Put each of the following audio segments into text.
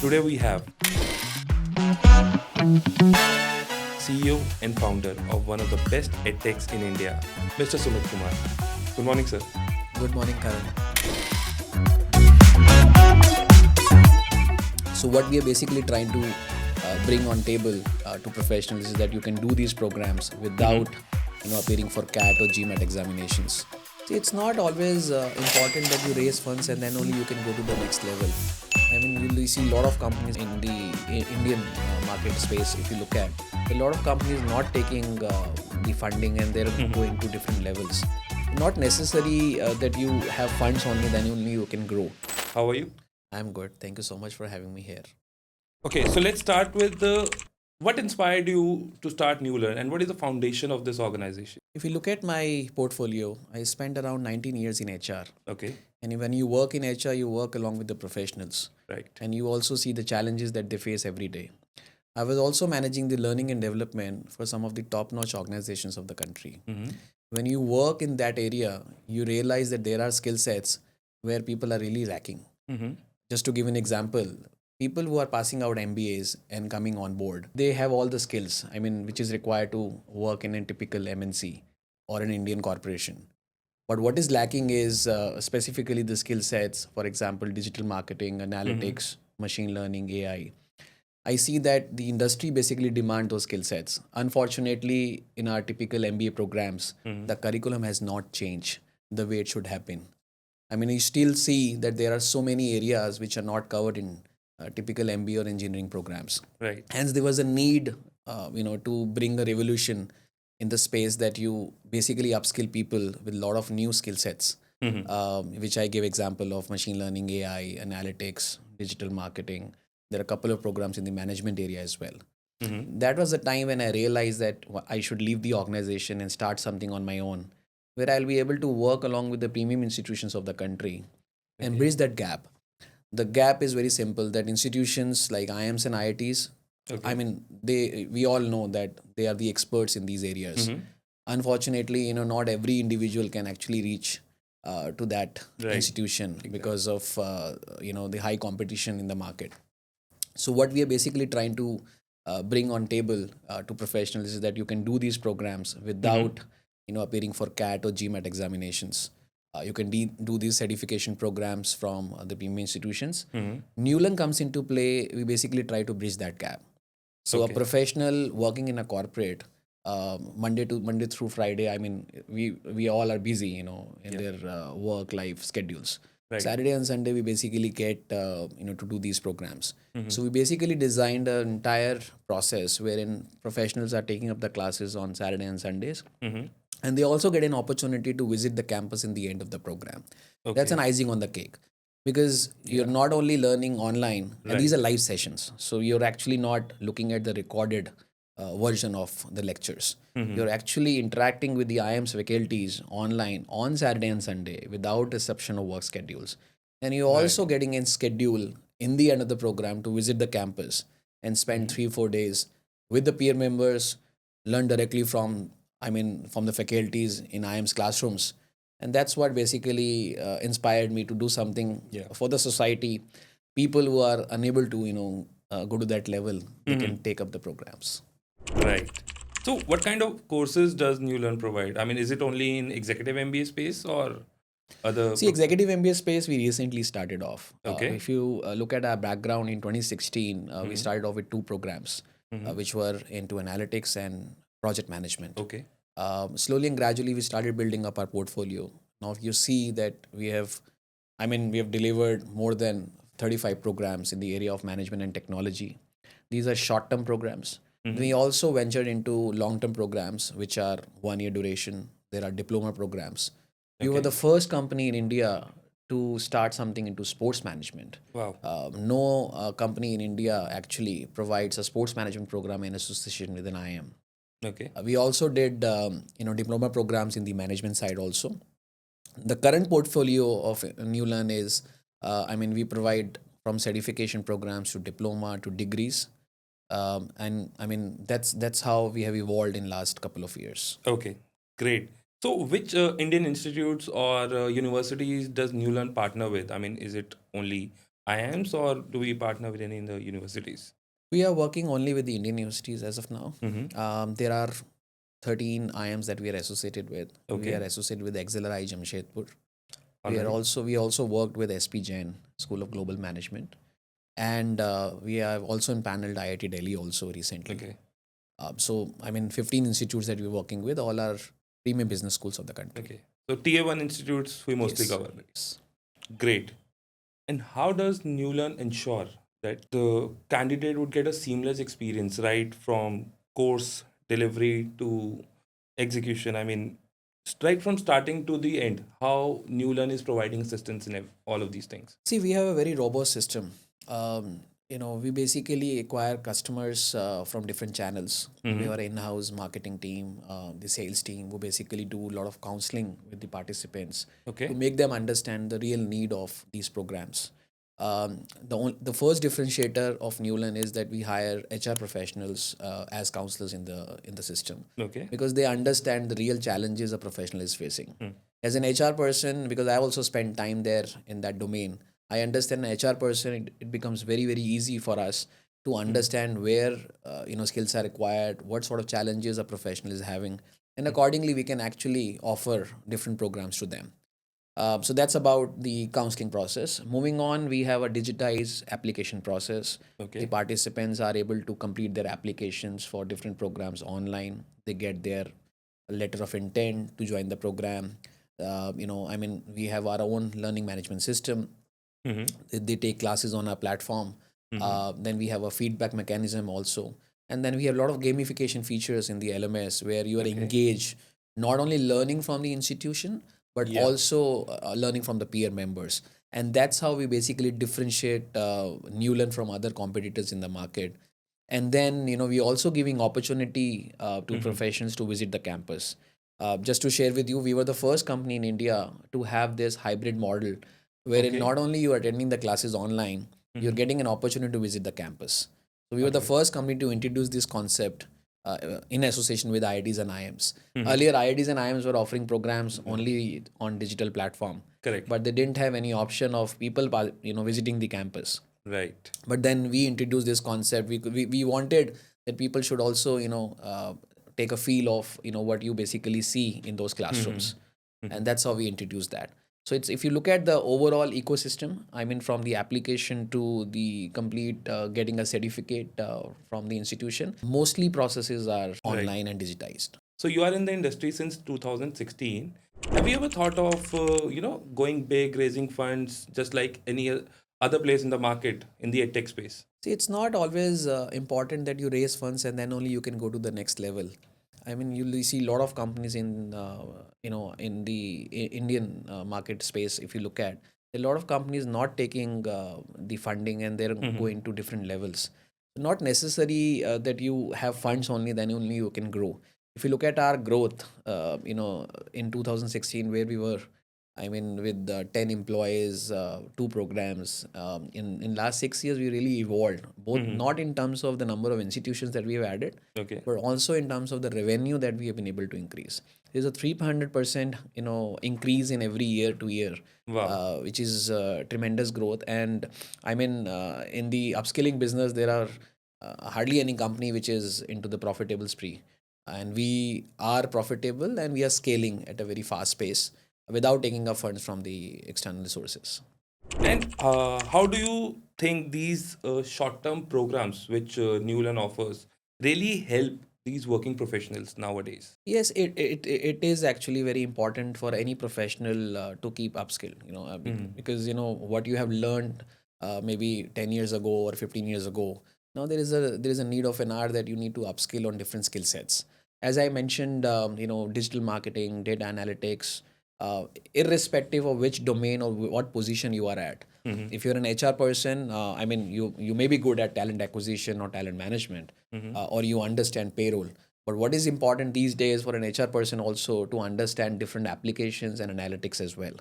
Today we have CEO and founder of one of the best edtechs in India, Mr. Sumit Kumar. Good morning, sir. Good morning, Karan. So what we are basically trying to bring on table to professionals is that you can do these programs without appearing for CAT or GMAT examinations. See, it's not always important that you raise funds and then only you can go to the next level. I mean, you'll see a lot of companies in the Indian market space. If you look at a lot of companies not taking the funding and they're going to different levels. Not necessary that you have funds only, then only you can grow. How are you? I'm good. Thank you so much for having me here. Okay, so let's start with what inspired you to start Nulearn and what is the foundation of this organization? If you look at my portfolio, I spent around 19 years in HR. Okay, And when you work in HR, you work along with the professionals. right. And you also see the challenges that they face every day. I was also managing the learning and development for some of the top notch organizations of the country. When you work in that area, you realize that there are skill sets where people are really lacking. Just to give an example, people who are passing out MBAs and coming on board, they have all the skills, I mean, which is required to work in a typical MNC or an Indian corporation. But what is lacking is specifically the skill sets, for example, digital marketing, analytics, machine learning, AI. I see that the industry basically demand those skill sets. Unfortunately, in our typical MBA programs, the curriculum has not changed the way it should happen. I mean, you still see that there are so many areas which are not covered in typical MBA or engineering programs. Right. Hence, there was a need, to bring a revolution in the space that you basically upskill people with a lot of new skill sets, which I give example of machine learning, AI, analytics, digital marketing. There are a couple of programs in the management area as well. That was the time when I realized that I should leave the organization and start something on my own, where I'll be able to work along with the premium institutions of the country and bridge that gap. The gap is very simple that institutions like IIMs and IITs, I mean, we all know that they are the experts in these areas. Unfortunately, not every individual can actually reach to that institution because of the high competition in the market. So what we are basically trying to bring on table to professionals is that you can do these programs without appearing for CAT or GMAT examinations. You can do these certification programs from the premium institutions. Nulearn comes into play. We basically try to bridge that gap. So a professional working in a corporate, Monday through Friday, I mean, we all are busy, in their work life schedules. Right. Saturday and Sunday, we basically get to do these programs. So we basically designed an entire process wherein professionals are taking up the classes on Saturday and Sundays, and they also get an opportunity to visit the campus in the end of the program. That's an icing on the cake because you're not only learning online, and these are live sessions. So you're actually not looking at the recorded version of the lectures. You're actually interacting with the IIMs faculties online on Saturday and Sunday without disruption of work schedules. And you're also getting a schedule in the end of the program to visit the campus and spend 3-4 days with the peer members, learn directly from the faculties in IIMs classrooms. And that's what basically inspired me to do something for the society. People who are unable to, go to that level, they can take up the programs. Right. So, what kind of courses does Nulearn provide? I mean, is it only in executive MBA space or other? See, executive MBA space, we recently started off. Okay. If you look at our background in 2016, we started off with 2 programs, which were into analytics and project management. Okay. Slowly and gradually, we started building up our portfolio. Now, you see that we have delivered more than 35 programs in the area of management and technology. These are short-term programs. We also ventured into long-term programs, which are 1 year duration. There are diploma programs. We were the first company in India to start something into sports management. Wow. No company in India actually provides a sports management program in association with an IIM. Okay. We also did diploma programs in the management side also. The current portfolio of Nulearn is, we provide from certification programs to diploma to degrees. And I mean, that's how we have evolved in last couple of years. Okay. Great. So, which Indian institutes or universities does Nulearn partner with? I mean, is it only IIMs, or do we partner with any in the universities? We are working only with the Indian universities as of now. Mm-hmm. There are 13 IIMs that we are associated with. We are Okay. associated with XLRI Jamshedpur. All right. We also worked with SP Jain School of Global Management, and we have also impaneled IIT Delhi also recently. Okay. So I mean, 15 institutes that we're working with, all are premium business schools of the country. Okay. So tier one institutes we mostly Yes. cover. Yes. Great. And how does Nulearn ensure that the candidate would get a seamless experience right from course delivery to execution? I mean, right from starting to the end, how Nulearn is providing assistance in all of these things? See, we have a very robust system. We basically acquire customers from different channels. We Mm-hmm. have our in-house marketing team, the sales team, who basically do a lot of counseling with the participants to Okay. make them understand the real need of these programs. The first differentiator of Newland is that we hire HR professionals as counselors in the system, Okay. because they understand the real challenges a professional is facing. Mm. As an HR person, because I also spent time there in that domain, I understand an HR person. It becomes very very easy for us to understand where skills are required, what sort of challenges a professional is having, and accordingly we can actually offer different programs to them. So that's about the counseling process. Moving on, we have a digitized application process. The Okay. participants are able to complete their applications for different programs online. They get their letter of intent to join the program. We have our own learning management system. Mm-hmm. They take classes on our platform. Mm-hmm. Then we have a feedback mechanism also. And then we have a lot of gamification features in the LMS where you are Okay. engaged, not only learning from the institution, but Yeah. also learning from the peer members. And that's how we basically differentiate Newland from other competitors in the market. And then, we also giving opportunity to Mm-hmm. professionals to visit the campus. Just to share with you, we were the first company in India to have this hybrid model, wherein Okay. not only you are attending the classes online, you're Mm-hmm. getting an opportunity to visit the campus. So we were All the right. first company to introduce this concept in association with IITs and IIMs. Mm-hmm. Earlier, IITs and IIMs were offering programs Yeah. only on digital platform, Correct. but they didn't have any option of people, visiting the campus. Right. But then we introduced this concept. We wanted that people should also take a feel of what you basically see in those Mm-hmm. classrooms, Mm-hmm. and that's how we introduced that. So it's, if you look at the overall ecosystem, I mean, from the application to the complete getting a certificate from the institution, mostly processes are Right. online and digitized. So you are in the industry since 2016. Have you ever thought of going big, raising funds, just like any other place in the market in the edtech space? See, it's not always important that you raise funds and then only you can go to the next level. I mean, you see a lot of companies in in the Indian market space. If you look at a lot of companies not taking the funding and they're Mm-hmm. going to different levels. Not necessary that you have funds only, then only you can grow. If you look at our growth, in 2016 where we were, I mean, with 10 employees, two programs. In last 6 years, we really evolved, both Mm-hmm. not in terms of the number of institutions that we have added, Okay. but also in terms of the revenue that we have been able to increase. There's a 300% increase in every year to year, Wow. which is tremendous growth. And I mean, in the upskilling business, there are hardly any company which is into the profitable spree, and we are profitable and we are scaling at a very fast pace without taking up funds from the external resources. And how do you think these short-term programs, which Newland offers, really help these working professionals nowadays? Yes, it is actually very important for any professional to keep upskill, Mm-hmm. because what you have learned maybe 10 years ago or 15 years ago. Now there is a need of an hour that you need to upskill on different skill sets. As I mentioned, digital marketing, data analytics, irrespective of which domain or what position you are at. Mm-hmm. If you're an HR person, I mean, you may be good at talent acquisition or talent management, Mm-hmm. or you understand payroll. But what is important these days for an HR person also to understand different applications and analytics as well.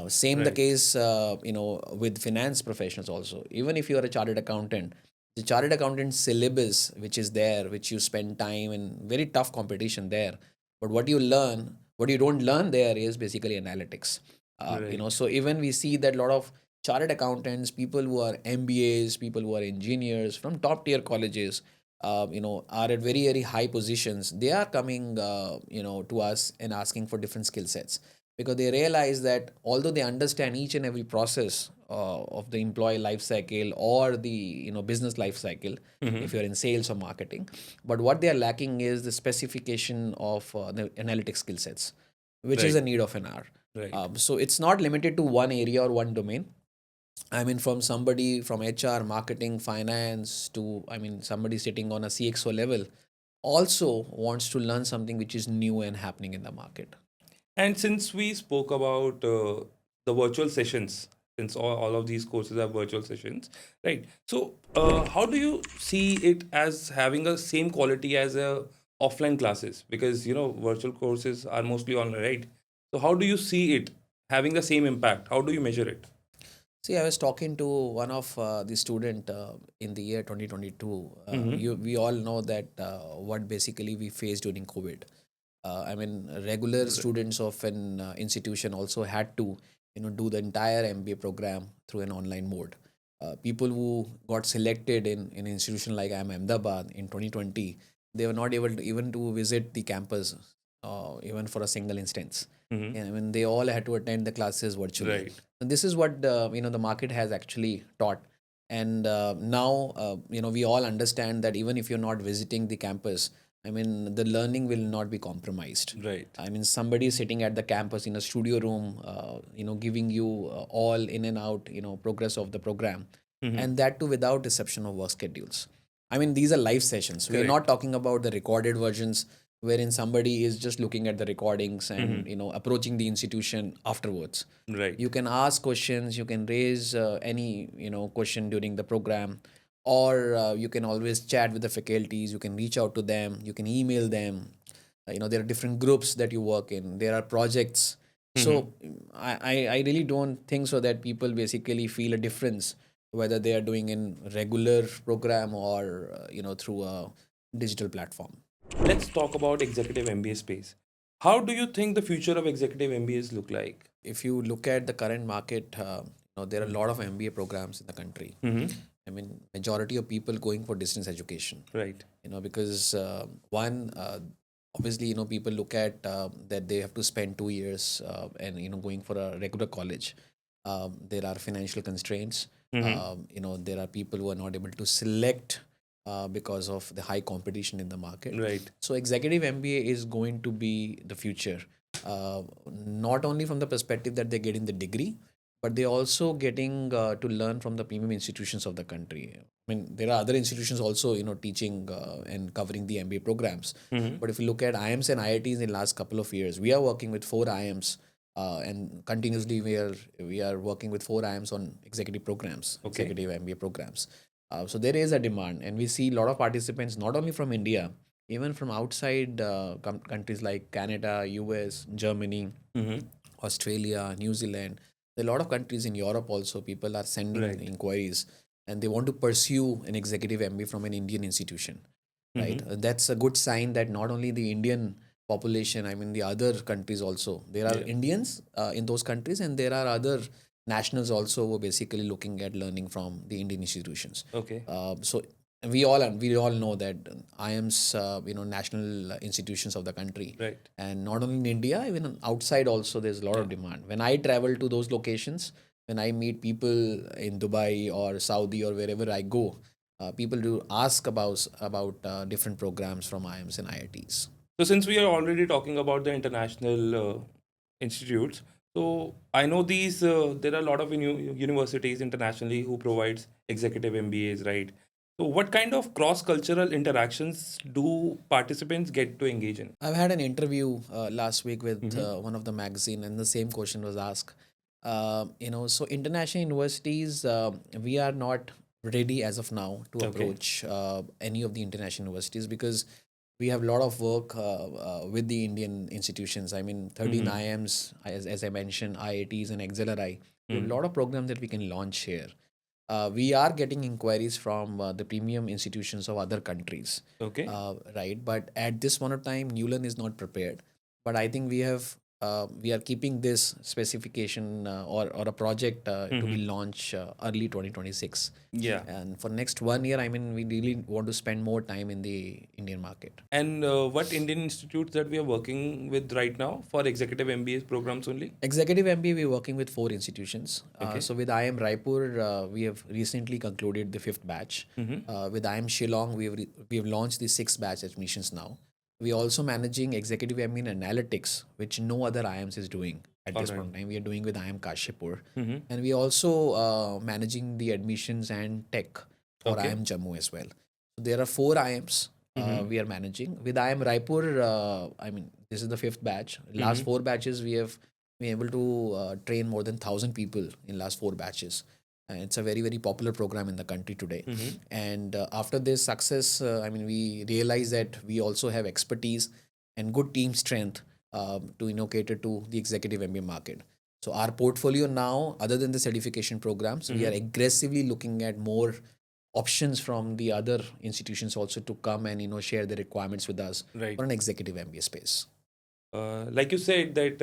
Same the Right. case, with finance professionals also. Even if you are a chartered accountant, the chartered accountant syllabus which is there, which you spend time in very tough competition there. But what you don't learn there is basically analytics. Right. So even we see that a lot of chartered accountants, people who are MBAs, people who are engineers from top tier colleges, are at very, very high positions. They are coming, to us and asking for different skill sets, because they realize that although they understand each and every process of the employee life cycle or the business life cycle, if you're in sales or marketing, but what they are lacking is the specification of the analytic skill sets, which is Right. a need of an hour. Right. So it's not limited to one area or one domain. I mean, from somebody from HR, marketing, finance to, I mean, somebody sitting on a CXO level also wants to learn something which is new and happening in the market. And since we spoke about the virtual sessions, since all of these courses are virtual sessions, right? So, how do you see it as having a same quality as a offline classes? Because virtual courses are mostly online, right? So, how do you see it having the same impact? How do you measure it? See, I was talking to one of the student in the year 2022. Mm-hmm. We all know that what basically we faced during COVID. I mean, regular students of an institution also had to, do the entire MBA program through an online mode. People who got selected in an institution like IIM Ahmedabad in 2020, they were not able to even to visit the campus, even for a single instance. Mm-hmm. And I mean, they all had to attend the classes virtually. Right. And this is what the market has actually taught. And now we all understand that even if you're not visiting the campus, I mean, the learning will not be compromised. Right. I mean, somebody is sitting at the campus in a studio room, giving you all in and out, progress of the program, Mm-hmm. and that too without disruption of work schedules. I mean, these are live sessions. We are not Correct. talking about the recorded versions wherein somebody is just looking at the recordings and Mm-hmm. approaching the institution afterwards. Right. You can ask questions, you can raise any question during the program, or you can always chat with the faculties, you can reach out to them, you can email them. There are different groups that you work in, there are projects. Mm-hmm. So I really don't think so that people basically feel a difference whether they are doing in regular program or through a digital platform. Let's talk about executive MBA space. How do you think the future of executive MBAs look like? If you look at the current market, there are a lot of MBA programs in the country. Mm-hmm. I mean, majority of people going for distance education. Right. Because one, obviously, people look at that they have to spend 2 years and going for a regular college. There are financial constraints. Mm-hmm. There are people who are not able to select because of the high competition in the market. Right. So executive MBA is going to be the future, not only from the perspective that they're getting the degree, but they're also getting to learn from the premium institutions of the country. I mean, there are other institutions also, teaching and covering the MBA programs. Mm-hmm. But if you look at IIMs and IITs in the last couple of years, we are working with 4 IIMs, and continuously we are working with 4 IIMs on executive programs, Okay. executive MBA programs. So there is a demand, and we see a lot of participants not only from India, even from outside countries like Canada, US, Germany, Mm-hmm. Australia, New Zealand. There are a lot of countries in Europe also. People are sending Right. inquiries and they want to pursue an executive MBA from an Indian institution, right? Mm-hmm. That's a good sign that not only the Indian population, I mean, the other countries also, there are Yeah. Indians in those countries, and there are other nationals also who are basically looking at learning from the Indian institutions. Okay. So we all know that IIMs, national institutions of the country, Right. and not only in India, even outside also, there's a lot Yeah. of demand. When I travel to those locations, when I meet people in Dubai or Saudi or wherever I go, people do ask about different programs from IIMs and IITs. So since we are already talking about the international institutes, so I know these there are a lot of universities internationally who provides executive MBAs, right? So what kind of cross-cultural interactions do participants get to engage in? I've had an interview last week with Mm-hmm. one of the magazine, and the same question was asked. So international universities, we are not ready as of now to Okay. approach any of the international universities, because we have a lot of work with the Indian institutions. I mean, 13 Mm-hmm. IIMs, as I mentioned, IITs and XLRI. We have a Mm-hmm. lot of programs that we can launch here. We are getting inquiries from the premium institutions of other countries, Okay. right? But at this point of time, Newland is not prepared. But I think we have we are keeping this specification or a project to be launched early 2026. Yeah. And for next 1 year, I mean, we really want to spend more time in the Indian market. And what Indian institutes that we are working with right now for executive MBA programs only? Executive MBA, we're working with 4 institutions. Okay. So with IIM Raipur, we have recently concluded the 5th batch. With IIM Shillong, we have launched the 6th batch admissions now. We're also managing Executive MBA in Analytics, which no other IIMs is doing at this Alright. point in time. We are doing with IIM Kashipur. Mm-hmm. And we also managing the admissions and tech for Okay. IIM Jammu as well. So there are 4 IIMs we are managing. With IIM Raipur, I mean, this is the 5th batch. Last 4 batches, we have been able to train more than 1,000 people in last 4 batches. And it's a very, very popular program in the country today. And after this success, I mean, we realize that we also have expertise and good team strength to cater to the executive MBA market. So our portfolio now, other than the certification programs, we are aggressively looking at more options from the other institutions also to come and share the requirements with us Right. for an executive MBA space. Like you said that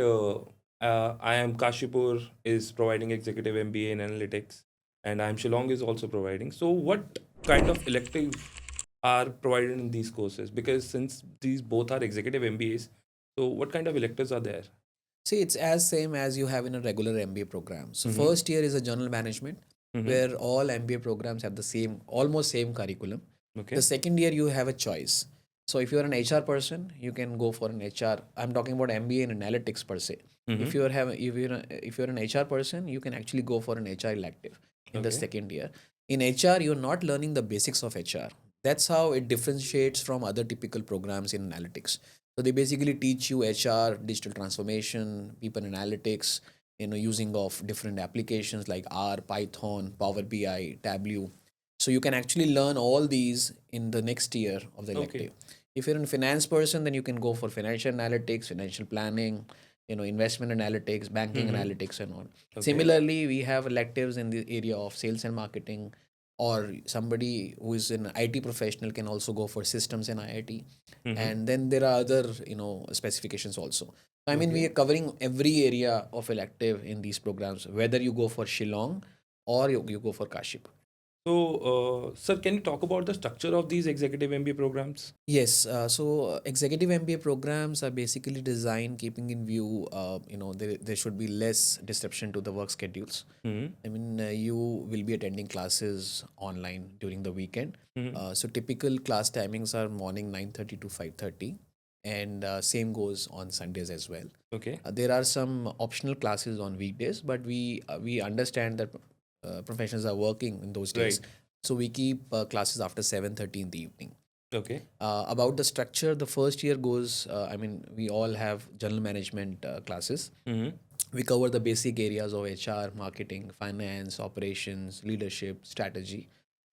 IIM Kashipur is providing executive MBA in analytics, and IIM Shillong is also providing. So, what kind of elective are provided in these courses? Because since these both are executive MBAs, so what kind of electives are there? See, it's as same as you have in a regular MBA program. So first year is a general management where all MBA programs have the same, almost same curriculum. Okay. The second year you have a choice. So if you're an HR person, you can go for an HR. I'm talking about MBA in analytics per se. If you're an HR person, you can actually go for an HR elective in the Okay. second year. In HR, you're not learning the basics of HR. That's how it differentiates from other typical programs in analytics. So they basically teach you HR, digital transformation, people analytics, using of different applications like R, Python, Power BI, Tableau. So you can actually learn all these in the next year of the Okay. elective. If you're a finance person, then you can go for financial analytics, financial planning, investment analytics, banking analytics, and all. Okay. Similarly, we have electives in the area of sales and marketing, or somebody who is an IT professional can also go for systems and IIT. And then there are other specifications also. I mean, we are covering every area of elective in these programs, whether you go for Shillong or you go for Kaship. So, sir, can you talk about the structure of these executive MBA programs? Yes, so executive MBA programs are basically designed keeping in view, there should be less disruption to the work schedules. I mean, you will be attending classes online during the weekend. So typical class timings are morning 9:30 to 5:30, and same goes on Sundays as well. Okay. There are some optional classes on weekdays, but we understand that professionals are working in those days. Right. So we keep classes after 7:30 in the evening. Okay. About the structure, the first year goes, I mean, we all have general management classes. We cover the basic areas of HR, marketing, finance, operations, leadership, strategy.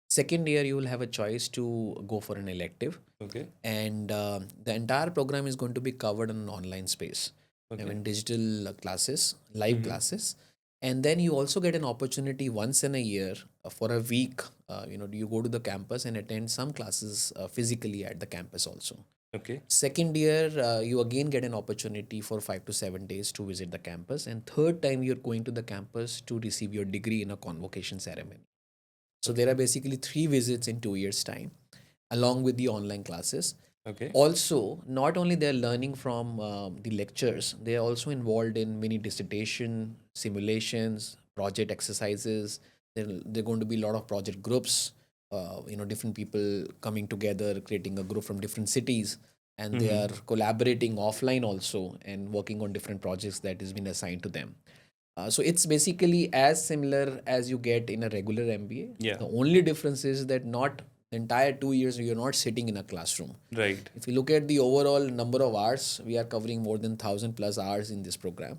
Second year, you will have a choice to go for an elective. Okay. And the entire program is going to be covered in an online space. I Okay. mean, digital classes, live classes. And then you also get an opportunity once in a year for a week. You go to the campus and attend some classes physically at the campus also. Okay. Second year, you again get an opportunity for 5 to 7 days to visit the campus. And third time, you're going to the campus to receive your degree in a convocation ceremony. So there are basically 3 visits in 2 years' time, along with the online classes. Okay. Also, not only they're learning from the lectures, they are also involved in mini dissertation, simulations, project exercises. There are going to be a lot of project groups, different people coming together, creating a group from different cities, and they are collaborating offline also and working on different projects that has been assigned to them. So it's basically as similar as you get in a regular MBA. Yeah. The only difference is that not the entire 2 years you're not sitting in a classroom. Right. If you look at the overall number of hours, we are covering more than 1,000+ hours in this program.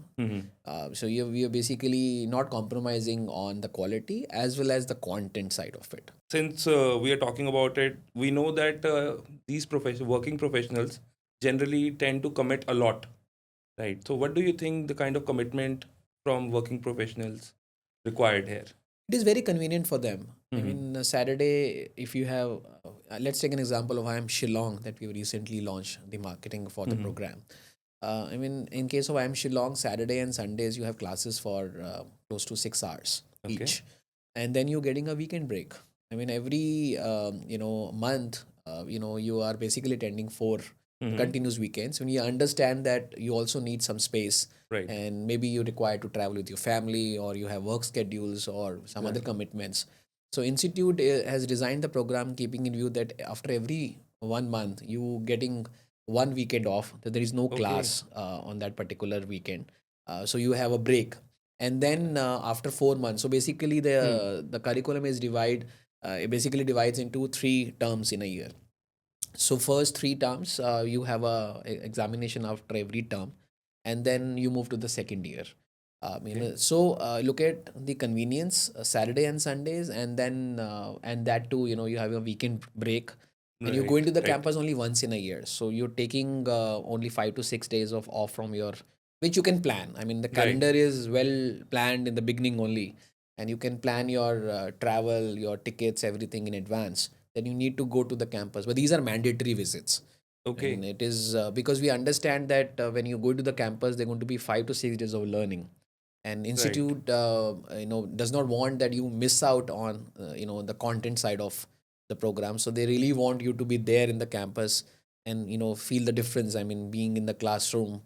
So we are basically not compromising on the quality as well as the content side of it. Since we are talking about it, we know that these working professionals generally tend to commit a lot, right? So, what do you think the kind of commitment from working professionals required here? It is very convenient for them. I mean, Saturday, if you have, let's take an example of I am Shillong that we recently launched the marketing for the program. I mean, in case of IIM Shillong, Saturday and Sundays you have classes for close to 6 hours Okay. each, and then you're getting a weekend break. I mean, every month, you are basically attending 4 Mm-hmm. continuous weekends. When you understand that you also need some space, Right. and maybe you require to travel with your family, or you have work schedules or some other Exactly. commitments. So Institute has designed the program keeping in view that after every 1 month you getting 1 weekend off, that there is no Okay. class on that particular weekend, so you have a break. And then after 4 months, so basically Hmm. the curriculum is it basically divides into 3 terms in a year. So first 3 terms, you have examination after every term, and then you move to the second year. Okay. Look at the convenience, Saturday and Sundays, and then and that too, you have a weekend break, and you go Right. into the Right. campus only once in a year. So you're taking only 5 to 6 days of off from your, which you can plan. I mean, the Right. calendar is well planned in the beginning only, and you can plan your travel, your tickets, everything in advance. Then you need to go to the campus, but these are mandatory visits. And Okay. it is because we understand that when you go to the campus, they're going to be 5 to 6 days of learning, and Right. institute does not want that you miss out on the content side of the program. So they really want you to be there in the campus and feel the difference. I mean, being in the classroom,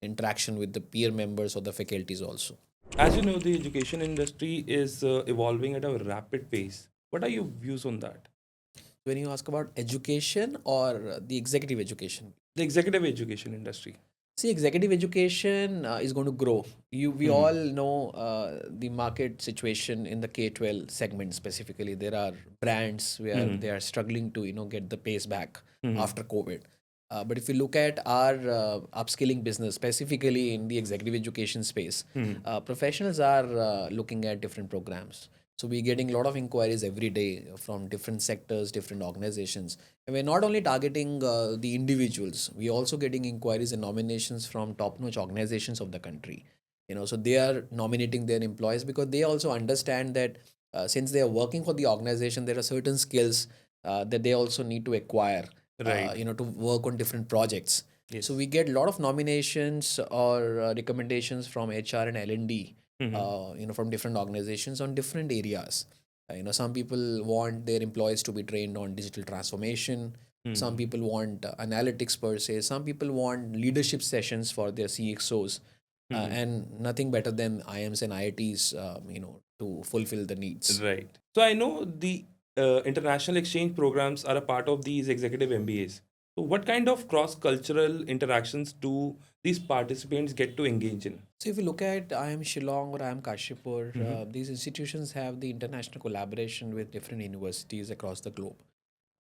interaction with the peer members or the faculties also. As you know, the education industry is evolving at a rapid pace. What are your views on that? When you ask about education or the executive education, The executive education industry. see, executive education is going to grow. We Mm-hmm. all know the market situation in the K-12 segment specifically. There are brands where Mm-hmm. they are struggling to get the pace back Mm-hmm. after COVID. But if you look at our upskilling business, specifically in the executive education space, Mm-hmm. professionals are looking at different programs. So we're getting a lot of inquiries every day from different sectors, different organizations. And we're not only targeting the individuals, we're also getting inquiries and nominations from top-notch organizations of the country. So they are nominating their employees because they also understand that since they are working for the organization, there are certain skills that they also need to acquire, Right. to work on different projects. So Yes. we get a lot of nominations or recommendations from HR and L&D, Mm-hmm. from different organizations on different areas. Some people want their employees to be trained on digital transformation. Some Mm-hmm. people want analytics per se. Some people want leadership sessions for their CXOs, Mm-hmm. and nothing better than IIMs and IITs, to fulfill the needs. Right. So I know the international exchange programs are a part of these executive MBAs. So what kind of cross-cultural interactions do these participants get to engage in? So if you look at IIM Shillong or IIM Kashipur, Mm-hmm. these institutions have the international collaboration with different universities across the globe.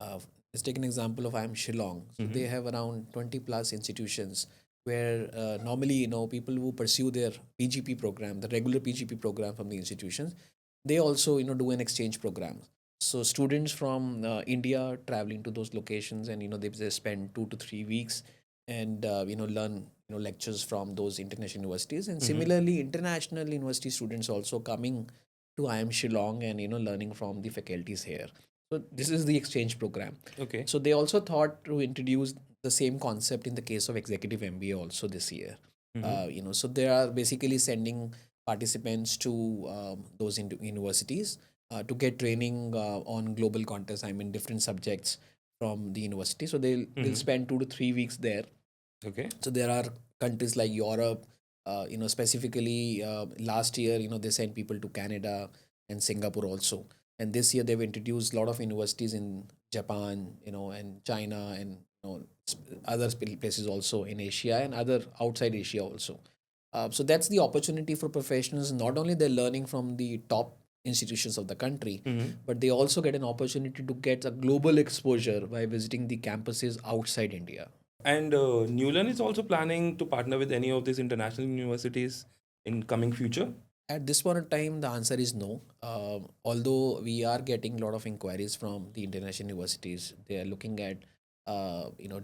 Uh, let's take an example of IIM Shillong. So they Mm-hmm. have around 20 plus institutions where normally, people who pursue their PGP program, the regular PGP program from the institutions, they also, do an exchange program. So students from India traveling to those locations, and, they spend 2 to 3 weeks and, learn, lectures from those international universities. And Mm-hmm. similarly, international university students also coming to IIM Shillong and, learning from the faculties here. So this is the exchange program. Okay. So they also thought to introduce the same concept in the case of executive MBA also this year. Mm-hmm. So they are basically sending participants to those universities to get training on global contests. I mean, different subjects from the university. So they'll Mm-hmm. spend 2 to 3 weeks there. Okay. So there are countries like Europe, specifically last year, they sent people to Canada and Singapore also. And this year they've introduced a lot of universities in Japan, and China, and other places also in Asia and other outside Asia also. So that's the opportunity for professionals. Not only they're learning from the top institutions of the country, Mm-hmm. but they also get an opportunity to get a global exposure by visiting the campuses outside India. And Newland is also planning to partner with any of these international universities in coming future. At this point in time, the answer is no. Although we are getting a lot of inquiries from the international universities, they are looking at,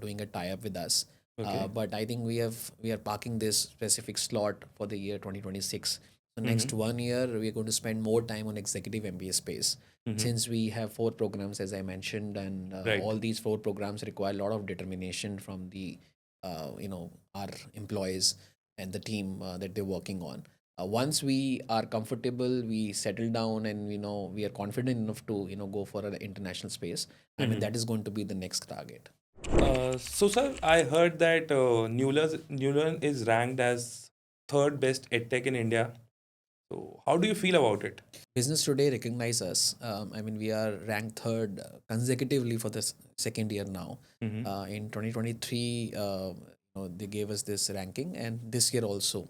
doing a tie-up with us. Okay. But I think we are parking this specific slot for the year 2026. So Mm-hmm. next 1 year, we are going to spend more time on executive MBA space. Mm-hmm. Since we have 4 programs, as I mentioned, and Right. all these 4 programs require a lot of determination from the our employees and the team that they're working on. Once we are comfortable, we settle down, and we are confident enough to go for an international space. I mean, that is going to be the next target. So, sir, I heard that Nulearn is ranked as third best edtech in India. So, how do you feel about it? Business Today recognize us. I mean, we are ranked third consecutively for the second year now. Mm-hmm. In 2023, they gave us this ranking, and this year also.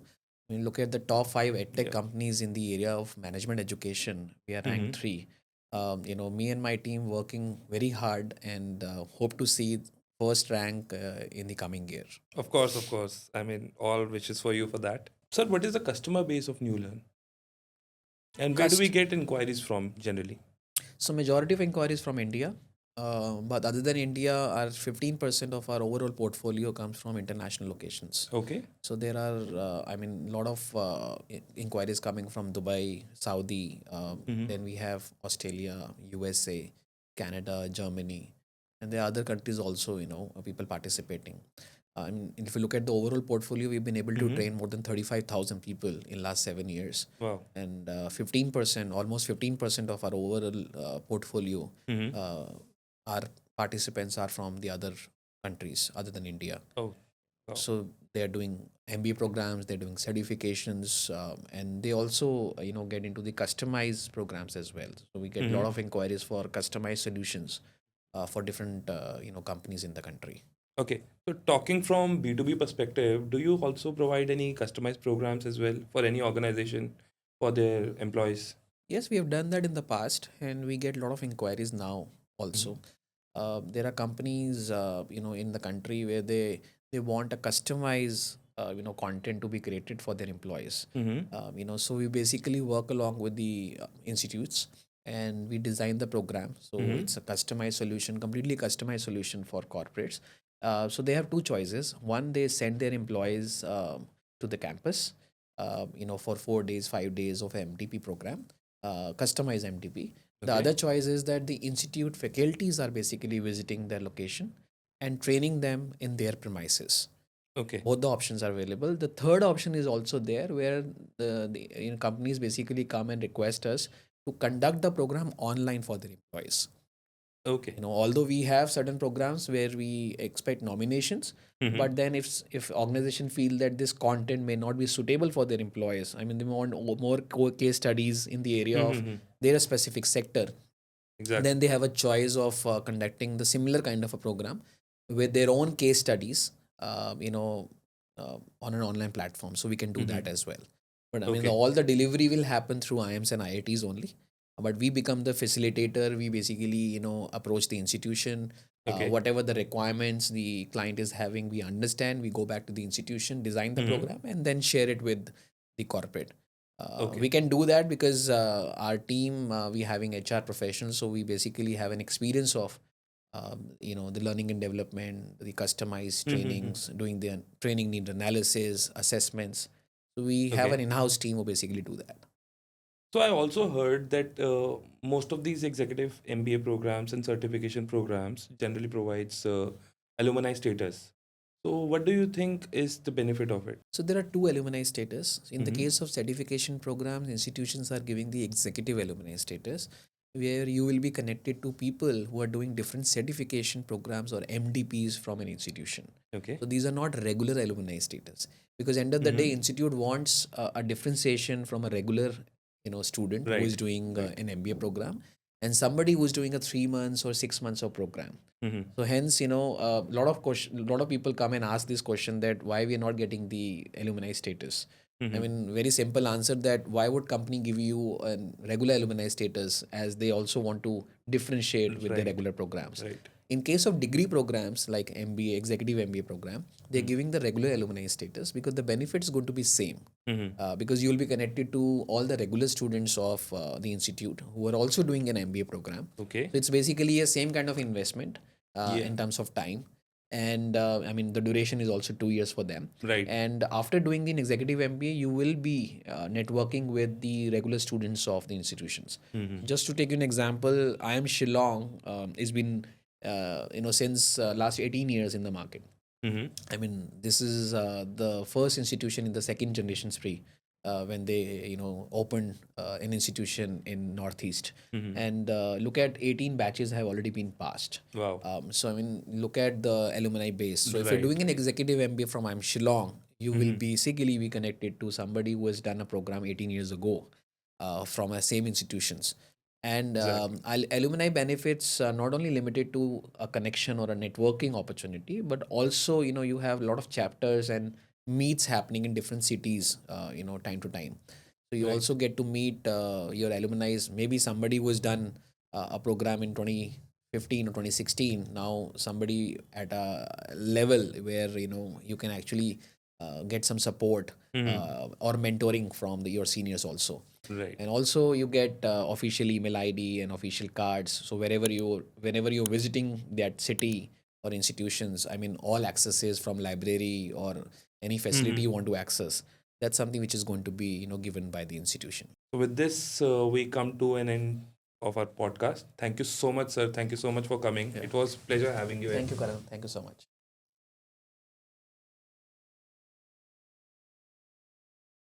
When you look at the top five edtech Yeah. companies in the area of management education, we are Mm-hmm. ranked three. Me and my team working very hard, and hope to see first rank in the coming year. Of course, of course. I mean, all wishes for you for that. Sir, what is the customer base of Nulearn? And where do we Cust- get inquiries from generally? So majority of inquiries from India, but other than India, our 15% of our overall portfolio comes from international locations. Okay. So there are, I mean, a lot of inquiries coming from Dubai, Saudi. Mm-hmm. Then we have Australia, USA, Canada, Germany, and there are other countries also. People participating. I mean, if you look at the overall portfolio, we've been able to Mm-hmm. train more than 35,000 people in last 7 years, Wow. and 15%, almost 15% of our overall portfolio, Mm-hmm. uh, our participants are from the other countries other than India. Oh, wow. So they're doing MBA programs, they're doing certifications, and they also get into the customized programs as well. So we get a lot Mm-hmm. of inquiries for customized solutions for different companies in the country. Okay. So, talking from B2B perspective, do you also provide any customized programs as well for any organization for their employees? Yes, we have done that in the past, and we get a lot of inquiries now Mm-hmm. also. There are companies, in the country where they want a customized, content to be created for their employees. Mm-hmm. So we basically work along with the institutes, and we design the program. So Mm-hmm. it's a customized solution, completely customized solution for corporates. So they have two choices. One, they send their employees to the campus, for 4 days, 5 days of MTP program, customized MTP. The Okay. other choice is that the institute faculties are basically visiting their location and training them in their premises. Okay. Both the options are available. The third option is also there, where the companies basically come and request us to conduct the program online for their employees. Okay. Although we have certain programs where we expect nominations, Mm-hmm. but then if organization feel that this content may not be suitable for their employees, I mean, they want more case studies in the area of Mm-hmm. their specific sector, then Exactly. they have a choice of conducting the similar kind of a program with their own case studies, on an online platform. So we can do Mm-hmm. that as well. But I mean, Okay. all the delivery will happen through IIMs and IITs only. But we become the facilitator. We basically, approach the institution. Okay. Whatever the requirements the client is having, we understand. We go back to the institution, design the Mm-hmm. program, and then share it with the corporate. Okay. We can do that because our team, we having HR professionals, so we basically have an experience of the learning and development, the customized Mm-hmm. trainings, doing the training need analysis, assessments. So we have an Okay. in-house team who basically do that. So I also heard that most of these executive MBA programs and certification programs generally provides alumni status. So what do you think is the benefit of it? So there are two alumni status. In the Mm-hmm. case of certification programs, institutions are giving the executive alumni status, where you will be connected to people who are doing different certification programs or MDPs from an institution. Okay. So these are not regular alumni status, because end of the Mm-hmm. day, institute wants a differentiation from a regular, student who is Right. doing Right. an MBA program, and somebody who is doing a 3 months or 6 months of program. Mm-hmm. So hence, a lot of people come and ask this question, that why we are not getting the alumni status. I Mm-hmm. mean, very simple answer, that why would company give you a regular alumni status, as they also want to differentiate with the Right. regular programs. Right. In case of degree programs like MBA, executive MBA program, they're giving the regular alumni status because the benefits going to be same. Mm-hmm. Because you will be connected to all the regular students of the institute who are also doing an MBA program. Okay. So it's basically a same kind of investment Yeah. in terms of time, and I mean, the duration is also 2 years for them. Right. And after doing the executive MBA, you will be networking with the regular students of the institutions. Mm-hmm. Just to take you an example, I am Shillong. It's been since last 18 years in the market. Mm-hmm. I mean, this is the first institution in the second generation spree when they, opened an institution in Northeast. Mm-hmm. And look at 18 batches have already been passed. Wow. So I mean, look at the alumni base. So if you're Right. doing an executive MBA from Shillong, you will Mm-hmm. basically be connected to somebody who has done a program 18 years ago from the same institutions. And Exactly. alumni benefits are not only limited to a connection or a networking opportunity, but also, you have a lot of chapters and meets happening in different cities, time to time. So you Right. also get to meet your alumni, maybe somebody who has done a program in 2015 or 2016. Now somebody at a level where, you can actually get some support Mm-hmm. or mentoring from your seniors also. Right. And also you get official email ID and official cards. So whenever you're visiting that city or institutions, I mean, all accesses from library or any facility you Mm-hmm. want to access, that's something which is going to be, given by the institution. So with this, we come to an end of our podcast. Thank you so much, sir. Thank you so much for coming. Yeah. It was pleasure having you Thank in. you, Karan. Thank you so much.